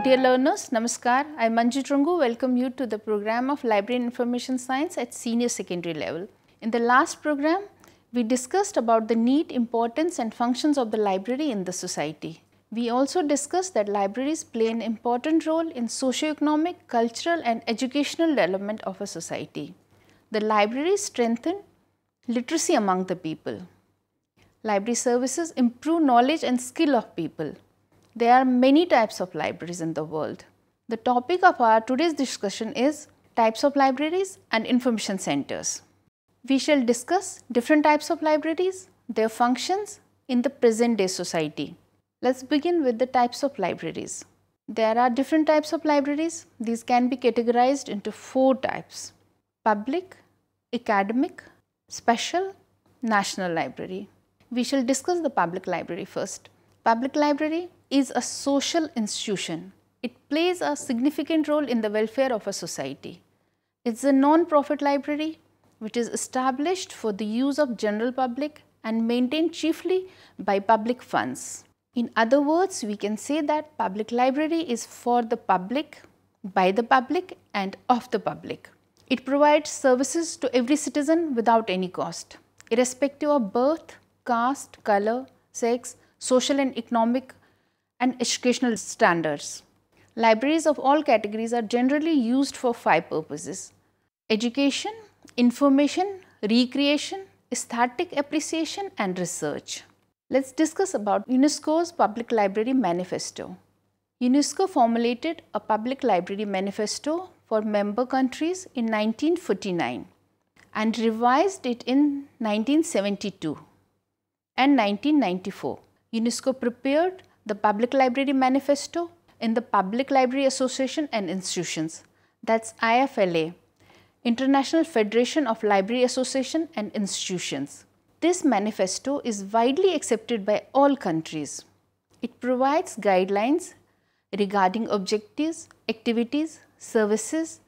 Dear learners, Namaskar. I am Manju Trungu. Welcome you to the program of Library and Information Science at senior secondary level. In the last program, we discussed about the need, importance and functions of the library in the society. We also discussed that libraries play an important role in socio-economic, cultural and educational development of a society. The libraries strengthen literacy among the people. Library services improve knowledge and skill of people. There are many types of libraries in the world. The topic of our today's discussion is types of libraries and information centers. We shall discuss different types of libraries, their functions in the present day society. Let's begin with the types of libraries. There are different types of libraries. These can be categorized into 4 types: public, academic, special, national library. We shall discuss the public library first. Public library is a social institution. It plays a significant role in the welfare of a society. It is a non-profit library which is established for the use of general public and maintained chiefly by public funds. In other words, we can say that public library is for the public, by the public and of the public. It provides services to every citizen without any cost, irrespective of birth, caste, color, sex, social and economic and educational standards. Libraries of all categories are generally used for 5 purposes: education, information, recreation, aesthetic appreciation and research. Let's discuss about UNESCO's Public Library Manifesto. UNESCO formulated a public library manifesto for member countries in 1949 and revised it in 1972 and 1994. UNESCO prepared the Public Library Manifesto in the Public Library Association and Institutions, that's IFLA, International Federation of Library Association and Institutions. This manifesto is widely accepted by all countries. It provides guidelines regarding objectives, activities, services,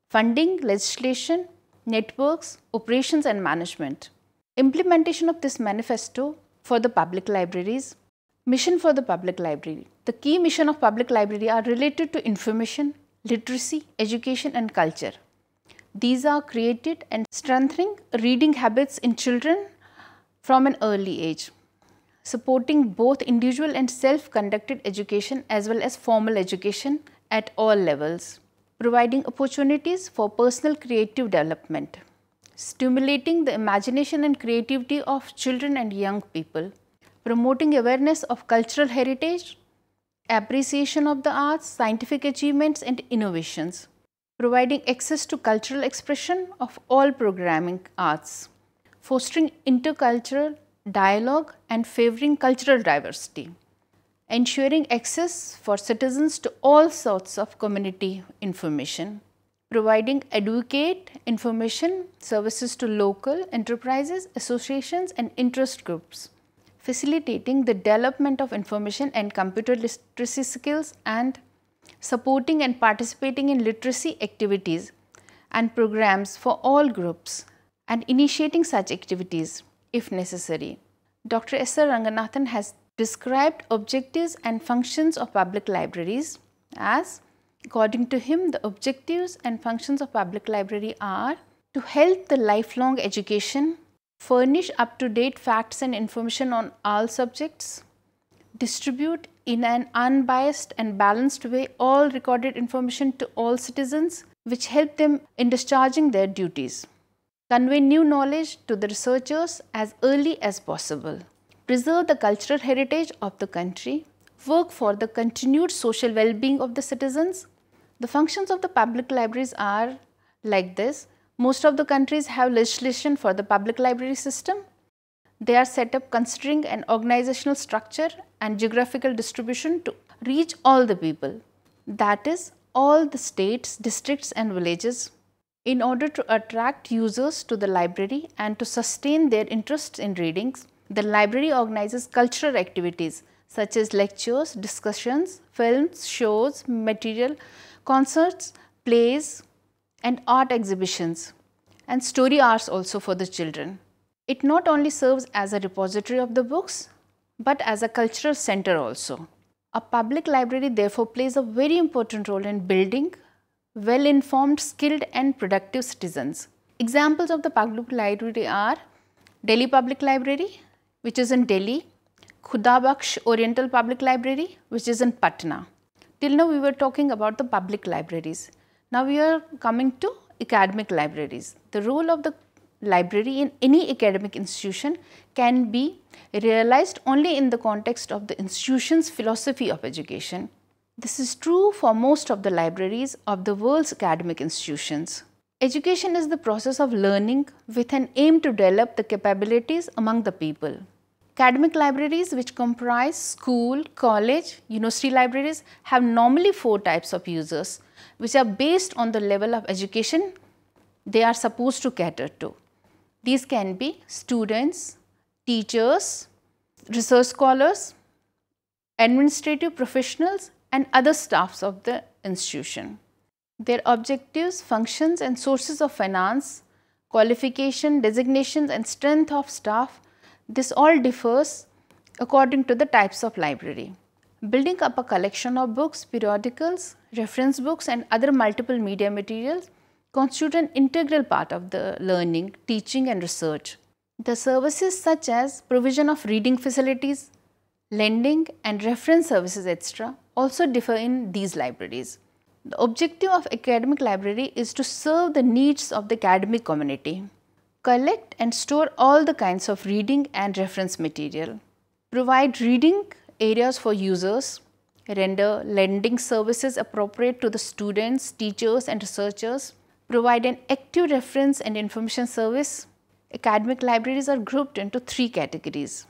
funding, legislation, networks, operations and management. Implementation of this manifesto for the public libraries. Mission for the public library. The key mission of public library are related to information, literacy, education and culture. These are created and strengthening reading habits in children from an early age, supporting both individual and self-conducted education as well as formal education at all levels, providing opportunities for personal creative development, stimulating the imagination and creativity of children and young people, promoting awareness of cultural heritage, appreciation of the arts, scientific achievements and innovations, providing access to cultural expression of all programming arts, fostering intercultural dialogue and favoring cultural diversity, ensuring access for citizens to all sorts of community information, providing adequate information services to local enterprises, associations and interest groups, facilitating the development of information and computer literacy skills and supporting and participating in literacy activities and programs for all groups and initiating such activities if necessary. Dr. S.R. Ranganathan has described objectives and functions of public libraries as, according to him, the objectives and functions of public library are to help the lifelong education, furnish up-to-date facts and information on all subjects, distribute in an unbiased and balanced way all recorded information to all citizens which help them in discharging their duties, convey new knowledge to the researchers as early as possible, preserve the cultural heritage of the country, work for the continued social well-being of the citizens. The functions of the public libraries are like this. Most of the countries have legislation for the public library system. They are set up considering an organizational structure and geographical distribution to reach all the people, that is, all the states, districts and villages. In order to attract users to the library and to sustain their interests in readings, the library organizes cultural activities such as lectures, discussions, films, shows, material, concerts, plays and art exhibitions and story hours also for the children. It not only serves as a repository of the books, but as a cultural center also. A public library therefore plays a very important role in building well-informed, skilled and productive citizens. Examples of the public library are Delhi Public Library, which is in Delhi, Khuda Bakhsh Oriental Public Library, which is in Patna. Till now we were talking about the public libraries. Now we are coming to academic libraries. The role of the library in any academic institution can be realized only in the context of the institution's philosophy of education. This is true for most of the libraries of the world's academic institutions. Education is the process of learning with an aim to develop the capabilities among the people. Academic libraries, which comprise school, college, university libraries, have normally 4 types of users, which are based on the level of education they are supposed to cater to. These can be students, teachers, research scholars, administrative professionals and other staffs of the institution. Their objectives, functions and sources of finance, qualification, designations and strength of staff, this all differs according to the types of library. Building up a collection of books, periodicals, reference books and other multiple media materials constitute an integral part of the learning, teaching and research. The services such as provision of reading facilities, lending and reference services etc. also differ in these libraries. The objective of academic library is to serve the needs of the academic community, collect and store all the kinds of reading and reference material, provide reading areas for users, render lending services appropriate to the students, teachers and researchers, provide an active reference and information service. Academic libraries are grouped into 3 categories.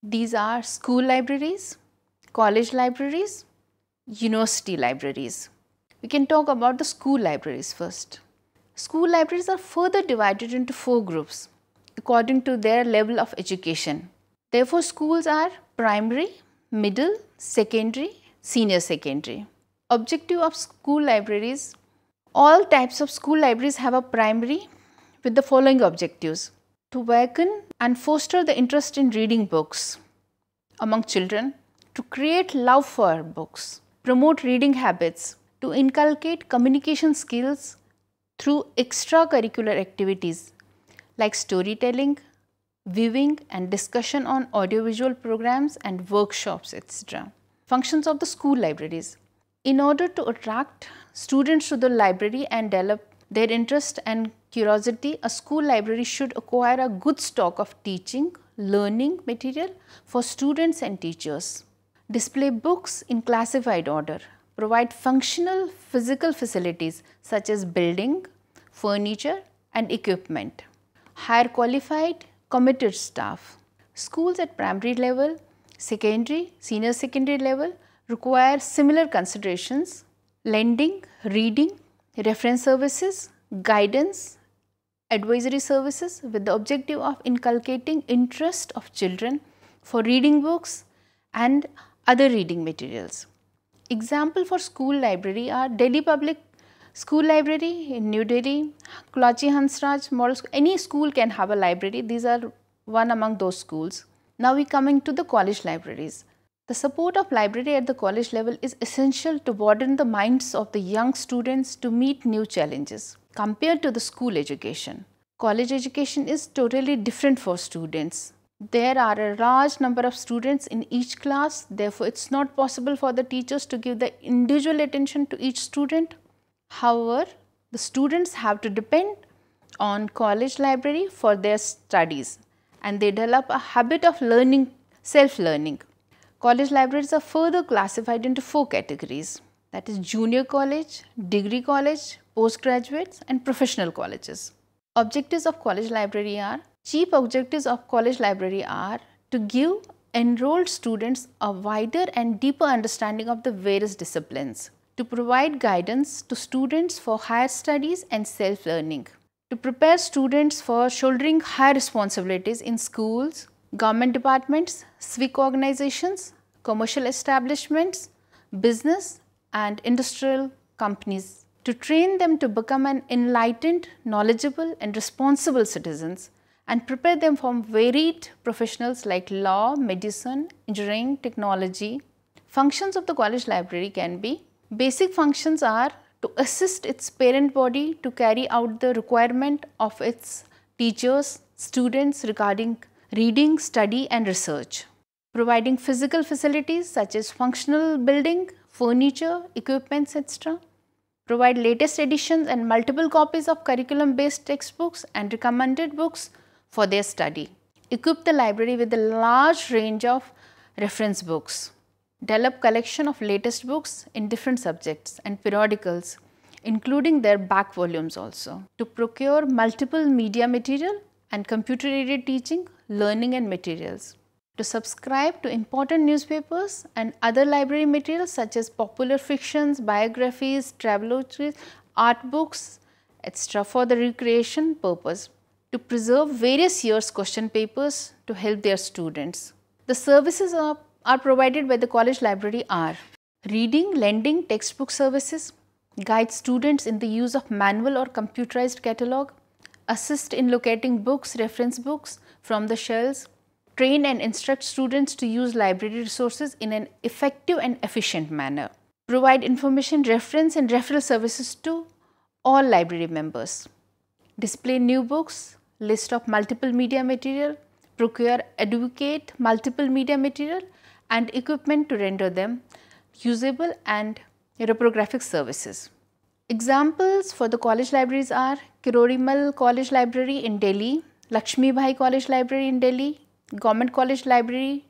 These are school libraries, college libraries, university libraries. We can talk about the school libraries first. School libraries are further divided into 4 groups according to their level of education. Therefore, schools are primary, middle, secondary, senior secondary. Objective of school libraries. All types of school libraries have a primary with the following objectives: to awaken and foster the interest in reading books among children, to create love for books, promote reading habits, to inculcate communication skills through extracurricular activities like storytelling, viewing and discussion on audiovisual programs and workshops etc. Functions of the school libraries. In order to attract students to the library and develop their interest and curiosity, a school library should acquire a good stock of teaching, learning material for students and teachers, display books in classified order, provide functional physical facilities such as building, furniture and equipment, hire qualified, committed staff. Schools at primary level, secondary, senior secondary level require similar considerations: lending, reading, reference services, guidance, advisory services with the objective of inculcating interest of children for reading books and other reading materials. Example for school library are Delhi Public School Library in New Delhi, Karachi Hansraj Model School. Any school can have a library. These are one among those schools. Now we coming to the college libraries. The support of library at the college level is essential to broaden the minds of the young students to meet new challenges. Compared to the school education, college education is totally different for students. There are a large number of students in each class, therefore it's not possible for the teachers to give the individual attention to each student. However, the students have to depend on college library for their studies and they develop a habit of learning, self-learning. College libraries are further classified into 4 categories, that is junior college, degree college, postgraduates and professional colleges. Objectives of college library are, chief objectives of college library are to give enrolled students a wider and deeper understanding of the various disciplines, to provide guidance to students for higher studies and self-learning, to prepare students for shouldering higher responsibilities in schools, government departments, civic organizations, commercial establishments, business and industrial companies, to train them to become an enlightened, knowledgeable and responsible citizens and prepare them for varied professionals like law, medicine, engineering, technology, Functions of the college library can be: basic functions are to assist its parent body to carry out the requirement of its teachers, students regarding reading, study and research. Providing physical facilities such as functional building, furniture, equipments, etc. Provide latest editions and multiple copies of curriculum based textbooks and recommended books for their study. Equip the library with a large range of reference books. Develop collection of latest books in different subjects and periodicals, including their back volumes also. To procure multiple media material and computer aided teaching, learning and materials. To subscribe to important newspapers and other library materials such as popular fictions, biographies, travelodges, art books, etc. for the recreation purpose. To preserve various years' question papers to help their students. The services are provided by the college library are: reading, lending, textbook services, guide students in the use of manual or computerized catalog, assist in locating books, reference books from the shelves, train and instruct students to use library resources in an effective and efficient manner, provide information, reference and referral services to all library members, display new books, list of multiple media material, procure, advocate multiple media material and equipment to render them usable, and reprographic services. Examples for the college libraries are Kirorimal College Library in Delhi, Lakshmi Bai College Library in Delhi, Government College Library,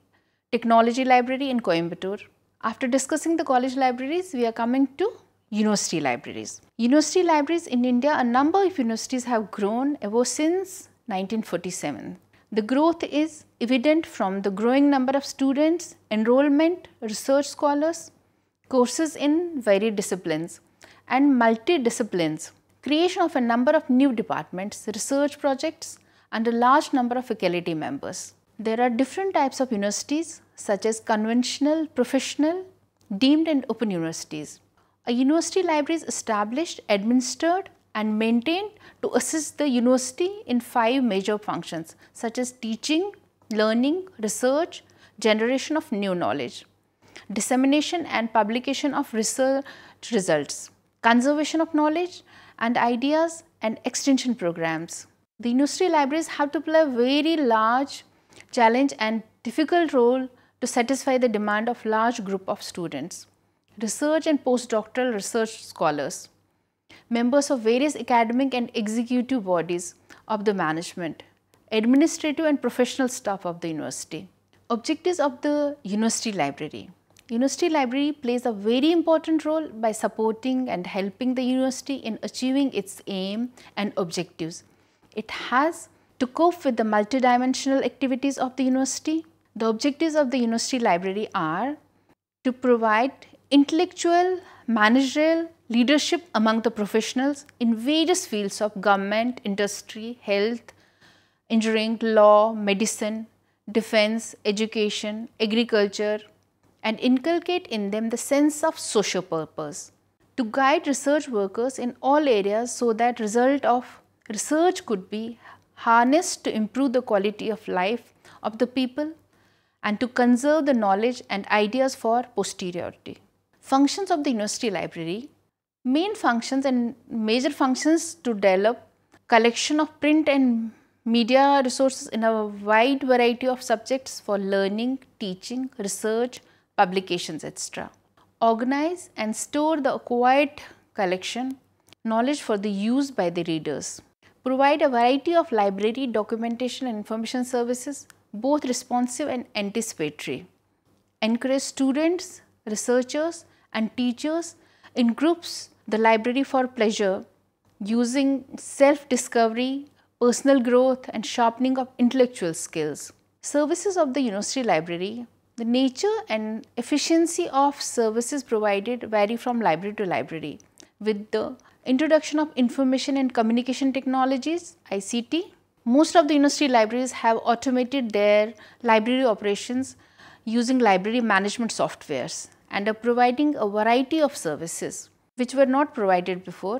Technology Library in Coimbatore. After discussing the college libraries, we are coming to university libraries. University libraries in India, a number of universities have grown ever since 1947. The growth is evident from the growing number of students, enrollment, research scholars, courses in varied disciplines and multidisciplines, creation of a number of new departments, research projects and a large number of faculty members. There are different types of universities such as conventional, professional, deemed and open universities. A university library is established, administered and maintained to assist the university in 5 major functions such as teaching, learning, research, generation of new knowledge, dissemination and publication of research results, conservation of knowledge and ideas and extension programs. The university libraries have to play a very large challenge and difficult role to satisfy the demand of large group of students, research and postdoctoral research scholars, members of various academic and executive bodies of the management, administrative and professional staff of the university. Objectives of the university library. University library plays a very important role by supporting and helping the university in achieving its aim and objectives. It has to cope with the multidimensional activities of the university. The objectives of the university library are to provide intellectual, managerial leadership among the professionals in various fields of government, industry, health, engineering, law, medicine, defense, education, agriculture, and inculcate in them the sense of social purpose. To guide research workers in all areas so that result of research could be harnessed to improve the quality of life of the people and to conserve the knowledge and ideas for posterity. Functions of the university library. Main functions and major functions to develop collection of print and media resources in a wide variety of subjects for learning, teaching, research, publications, etc. Organize and store the acquired collection, knowledge for the use by the readers. Provide a variety of library, documentation and information services, both responsive and anticipatory. Encourage students, researchers and teachers in groups the library for pleasure, using self-discovery, personal growth and sharpening of intellectual skills. Services of the university library. The nature and efficiency of services provided vary from library to library. With the introduction of information and communication technologies, ICT, most of the university libraries have automated their library operations using library management softwares and are providing a variety of services which were not provided before.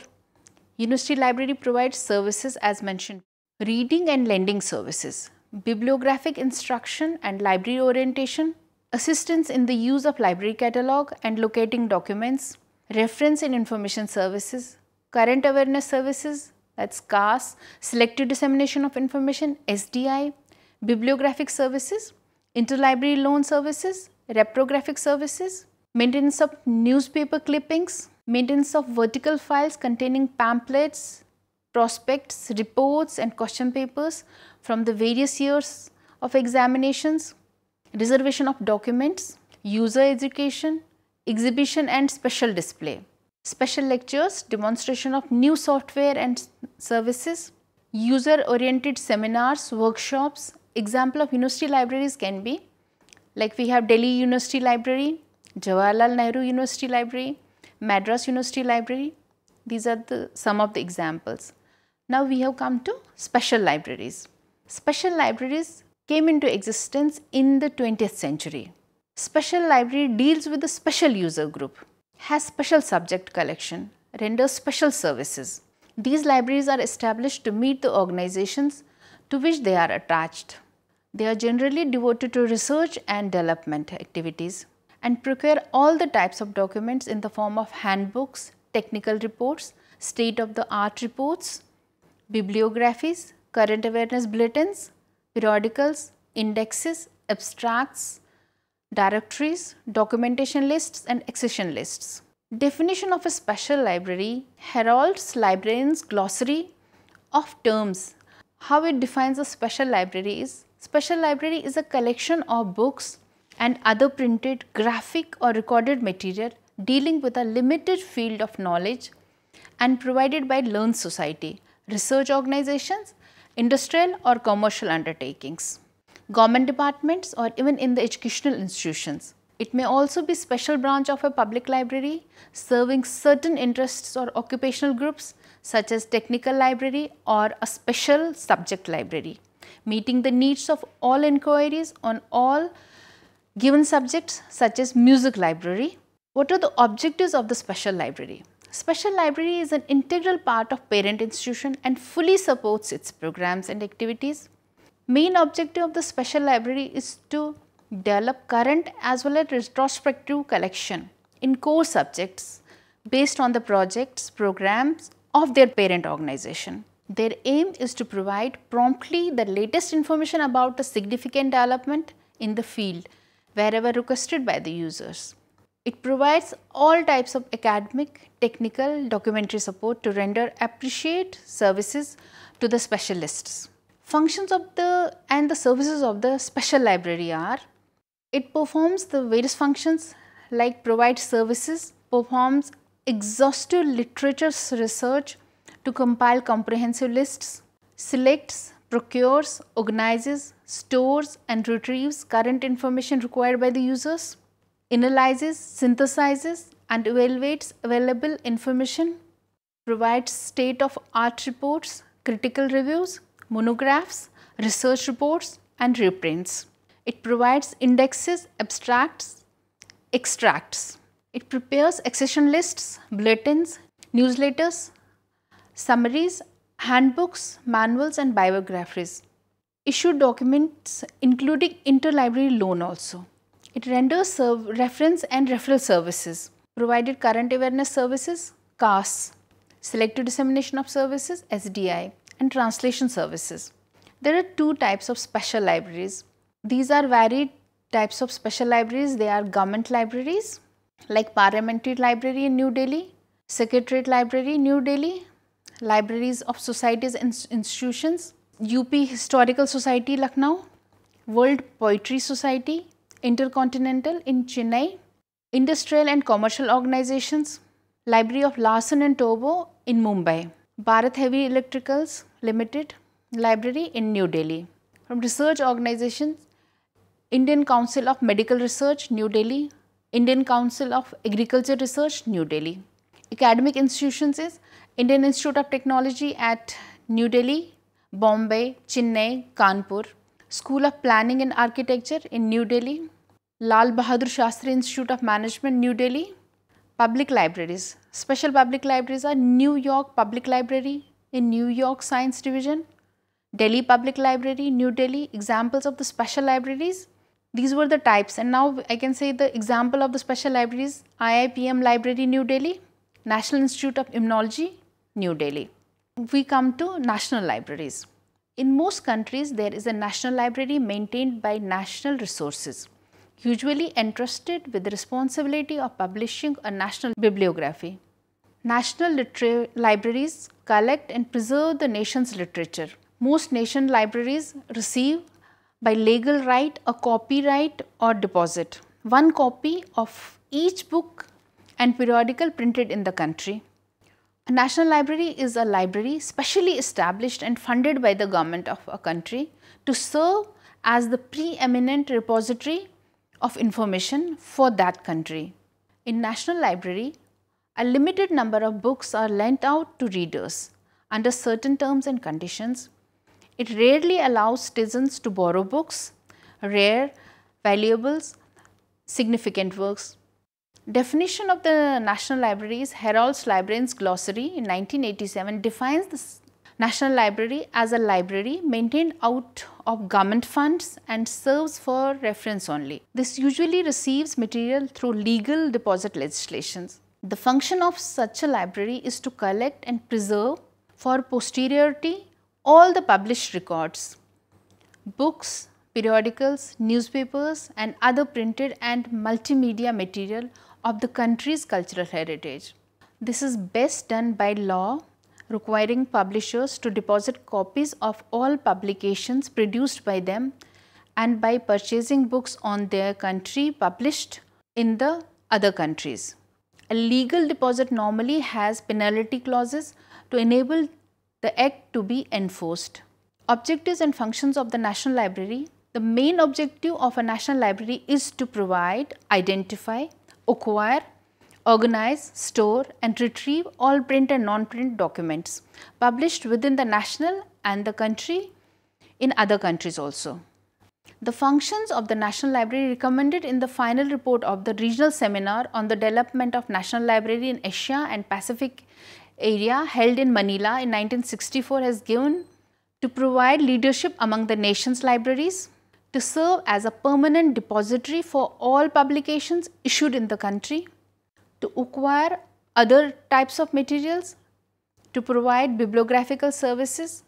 University library provides services as mentioned: reading and lending services, bibliographic instruction and library orientation, assistance in the use of library catalog and locating documents, reference and information services, current awareness services, that's CAS, selective dissemination of information, SDI, bibliographic services, interlibrary loan services, reprographic services, maintenance of newspaper clippings, maintenance of vertical files containing pamphlets, prospects, reports and question papers from the various years of examinations, reservation of documents, user education, exhibition and special display, special lectures, demonstration of new software and services, user-oriented seminars, workshops. Example of university libraries can be like we have Delhi University Library, Jawaharlal Nehru University Library, Madras University Library. These are some of the examples. Now we have come to special libraries. Special libraries came into existence in the 20th century. Special library deals with a special user group, has special subject collection, renders special services. These libraries are established to meet the organizations to which they are attached. They are generally devoted to research and development activities and procure all the types of documents in the form of handbooks, technical reports, state-of-the-art reports, bibliographies, current awareness bulletins, periodicals, indexes, abstracts, directories, documentation lists and accession lists. Definition of a special library heralds librarian's glossary of terms. How it defines a special library is, special library is a collection of books and other printed, graphic or recorded material dealing with a limited field of knowledge and provided by learned society, research organizations, industrial or commercial undertakings, government departments or even in the educational institutions. It may also be special branch of a public library serving certain interests or occupational groups such as technical library or a special subject library, meeting the needs of all inquiries on all given subjects such as music library. What are the objectives of the special library? Special library is an integral part of parent institution and fully supports its programs and activities. Main objective of the special library is to develop current as well as retrospective collection in core subjects based on the projects, programs of their parent organization. Their aim is to provide promptly the latest information about a significant development in the field wherever requested by the users. It provides all types of academic, technical, documentary support to render appreciate services to the specialists. Functions of the services of the special library are, it performs the various functions like provides services, performs exhaustive literature research to compile comprehensive lists, selects, procures, organizes, stores and retrieves current information required by the users, analyzes, synthesizes and evaluates available information, provides state-of-art reports, critical reviews, monographs, research reports and reprints. It provides indexes, abstracts, extracts. It prepares accession lists, bulletins, newsletters, summaries, handbooks, manuals and biographies. Issue documents including interlibrary loan also. It renders reference and referral services, provided current awareness services, CAS, selective dissemination of services, SDI, and translation services. There are two types of special libraries. These are varied types of special libraries. They are government libraries like Parliamentary Library in New Delhi, Secretariat Library, New Delhi, libraries of societies and institutions, UP Historical Society, Lucknow, World Poetry Society, Intercontinental in Chennai, industrial and commercial organizations, Library of Larsen and Toubro in Mumbai, Bharat Heavy Electricals Limited Library in New Delhi. From research organizations, Indian Council of Medical Research, New Delhi, Indian Council of Agriculture Research, New Delhi. Academic institutions is Indian Institute of Technology at New Delhi, Bombay, Chennai, Kanpur, School of Planning and Architecture in New Delhi, Lal Bahadur Shastri Institute of Management, New Delhi. Public libraries. Special public libraries are New York Public Library in New York Science Division, Delhi Public Library, New Delhi. Examples of the special libraries, These were the types, and now I can say the example of the special libraries: IIPM Library, New Delhi; National Institute of Immunology, New Delhi. We come to national libraries. In most countries, there is a national library maintained by national resources, usually entrusted with the responsibility of publishing a national bibliography. National libraries collect and preserve the nation's literature. Most nation libraries receive by legal right a copyright or deposit, one copy of each book and periodical printed in the country. A national library is a library specially established and funded by the government of a country to serve as the preeminent repository of information for that country. In national library, a limited number of books are lent out to readers under certain terms and conditions. It rarely allows citizens to borrow books, rare, valuables, significant works. Definition of the National Libraries, Herald's Librarian's Glossary in 1987 defines the National Library as a library maintained out of government funds and serves for reference only. This usually receives material through legal deposit legislations. The function of such a library is to collect and preserve for posterity all the published records, books, periodicals, newspapers and other printed and multimedia material of the country's cultural heritage. This is best done by law requiring publishers to deposit copies of all publications produced by them and by purchasing books on their country published in the other countries. A legal deposit normally has penalty clauses to enable the act to be enforced. Objectives and functions of the National Library. The main objective of a national library is to provide, identify, acquire, organize, store and retrieve all print and non-print documents published within the national and the country in other countries also. The functions of the National Library recommended in the final report of the Regional Seminar on the Development of National Library in Asia and Pacific Area held in Manila in 1964 has given to provide leadership among the nation's libraries, to serve as a permanent depository for all publications issued in the country, to acquire other types of materials, to provide bibliographical services,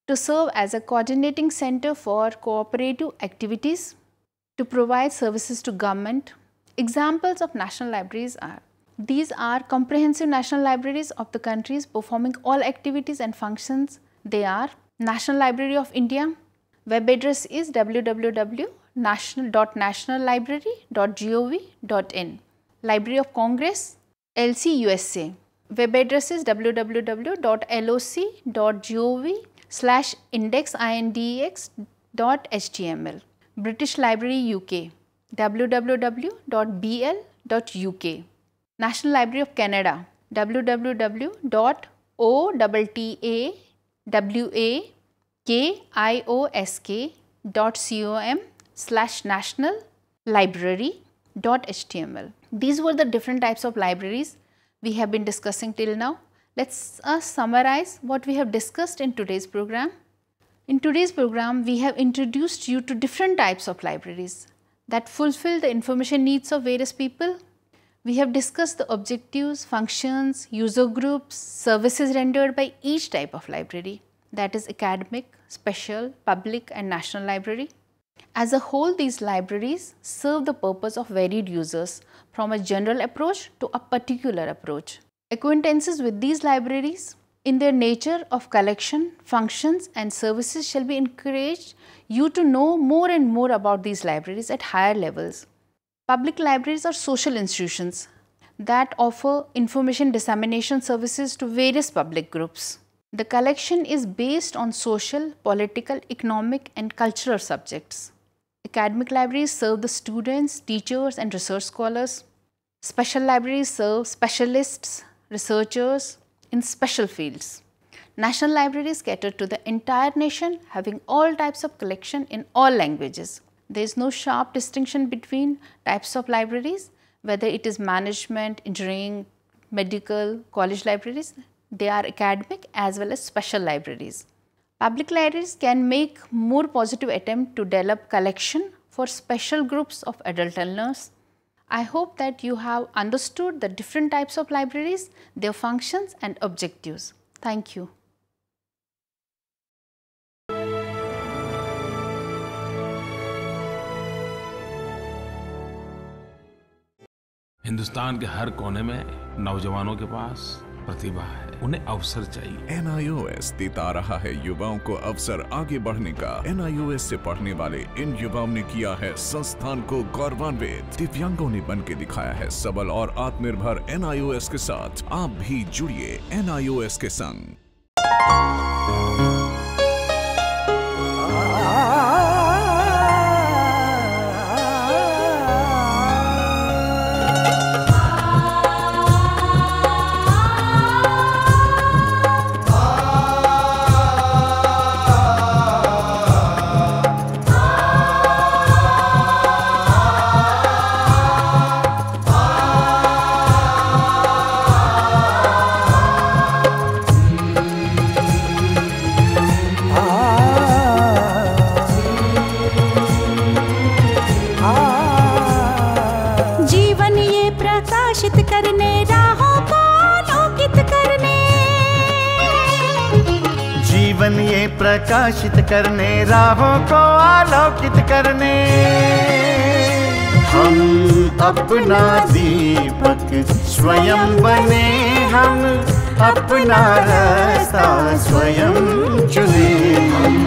to serve as a coordinating center for cooperative activities, to provide services to government. Examples of national libraries are: these are comprehensive national libraries of the countries performing all activities and functions. They are National Library of India. Web address is www.nationallibrary.gov.in. Library of Congress, LC USA. Web address is www.loc.gov/index.html. British Library UK, www.bl.uk. National Library of Canada, www.ottawakiosk.com/nationallibrary.html. These were the different types of libraries we have been discussing till now. Let's summarize what we have discussed in today's program. In today's program, we have introduced you to different types of libraries that fulfill the information needs of various people. We have discussed the objectives, functions, user groups, services rendered by each type of library, that is academic, special, public and national library. As a whole, these libraries serve the purpose of varied users from a general approach to a particular approach. Acquaintances with these libraries in their nature of collection, functions and services shall be encouraged you to know more and more about these libraries at higher levels. Public libraries are social institutions that offer information dissemination services to various public groups. The collection is based on social, political, economic and cultural subjects. Academic libraries serve the students, teachers and research scholars. Special libraries serve specialists, researchers in special fields. National libraries cater to the entire nation, having all types of collection in all languages. There is no sharp distinction between types of libraries, whether it is management, engineering, medical, college libraries. They are academic as well as special libraries. Public libraries can make more positive attempt to develop collection for special groups of adult learners. I hope that you have understood the different types of libraries, their functions and objectives. Thank you. Hindustan के हर कोने में नौजवानों के पास प्रतिभा है, उन्हें अवसर चाहिए। NIOS देता रहा है युवाओं को अवसर आगे बढ़ने का। NIOS से पढ़ने वाले इन युवाओं ने किया है संस्थान को गौरवान्वित। दिव्यांगों ने बन के दिखाया है सबल और आत्मनिर्भर। NIOS के साथ आप भी जुड़िए NIOS के संग। प्रकाशित करने राहों को आलोकित करने, हम अपना दीपक स्वयं बने, हम अपना रास्ता स्वयं चुने। हम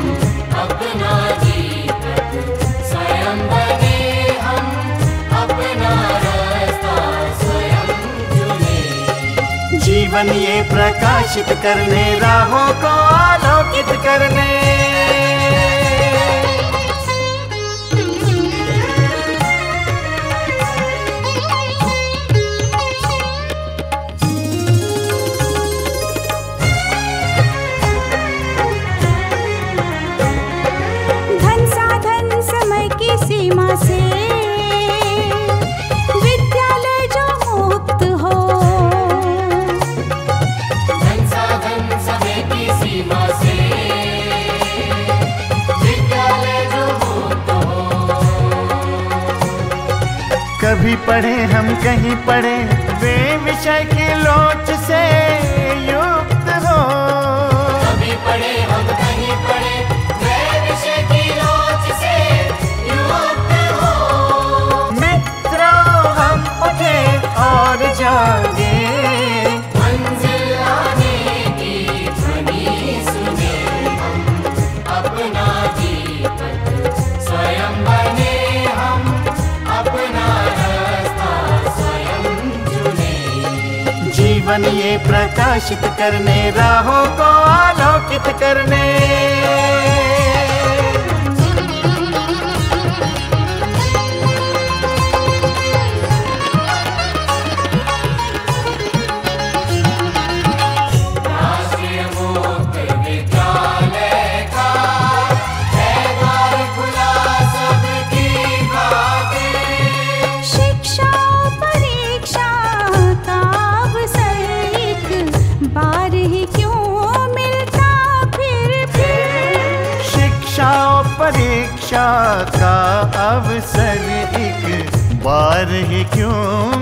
अपना दीपक स्वयं बने, हम अपना रास्ता स्वयं चुने। जीवन ये प्रकाशित करने राहों को आलोकित करने। धन साधन समय की सीमा से विद्यालय जो मुक्त हो, धन साधन समय की सीमा से विद्यालय जो मुक्त हो। कभी पढ़े हम कहीं पढ़े वे विषय की लोच से युक्त हो, कभी पढ़े हम कहीं पढ़े वे विषय की लोच से युक्त हो। मित्रों हम उठे और जागे, मंजिल आने की ध्वनि सुने। हम अपना दीपक स्वयं बने, हम अपना रास्ता स्वयं चुने। जीवन ये प्रकाशित करने राहों को आलोकित करने। राष्ट्रीय मुक्त विद्यालय का है द्वार खुला सबकी खातिर। शिक्षा परीक्षा का अवसर एक बार ही क्यों मिलता फिर। शिक्षा और परीक्षा का अवसर एक बार ही क्यों